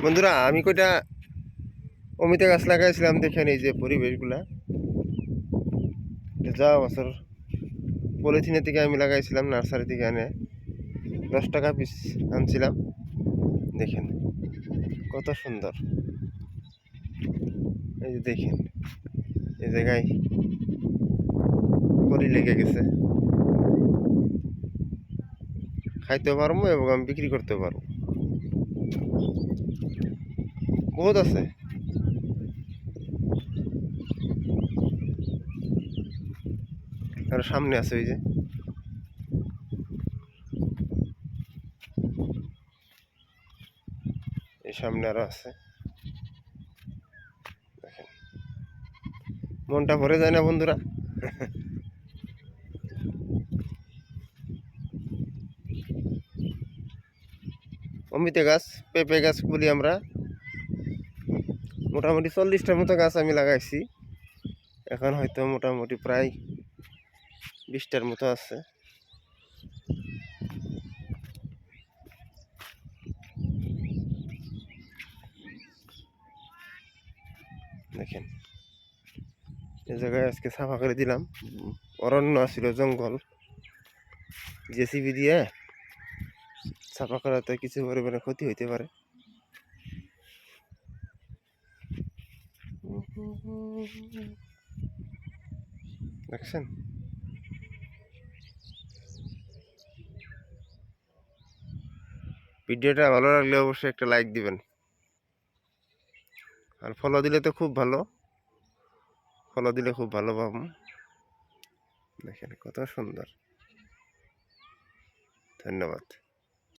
বন্ধুরা আমি কয়টা অমিতা গাছ লাগাইছিলাম, দেখেন এই যে পরিবেশগুলা। যাওয়া বছর পলিথিনের থেকে আমি লাগাইছিলাম, নার্সারি থেকে এনে 10 টাকা পিস আনছিলাম। দেখেন কত সুন্দর। এই যে দেখেন এই জায়গায় কলি লেগে গেছে, খাইতে পারবো এবং আমি বিক্রি করতে পারবো। বহুত আছে। আর সামনে আছে ওই যে, এই সামনে আরো আছে। দেখেন মনটা ভরে যায় না বন্ধুরা? অমিতা গাছ, পেঁপে গাছ বলি আমরা। মোটামুটি 40টার মতো গাছ আমি লাগাইছি। এখন হয়তো মোটামুটি প্রায় 20টার মতো আছে। দেখেন এই জায়গায় আজকে সাফা করে দিলাম। অরণ্য ছিল, জঙ্গল, জেসিবি দিয়ে সাফা করাতে কিছু পরিমাণে ক্ষতি হইতে পারে। দেখছেন? ভিডিওটা ভালো লাগলে অবশ্যই একটা লাইক দিবেন, আর ফলো দিলে তো খুব ভালো। ফলো দিলে খুব ভালো পাবো। দেখেন কত সুন্দর। ধন্যবাদ।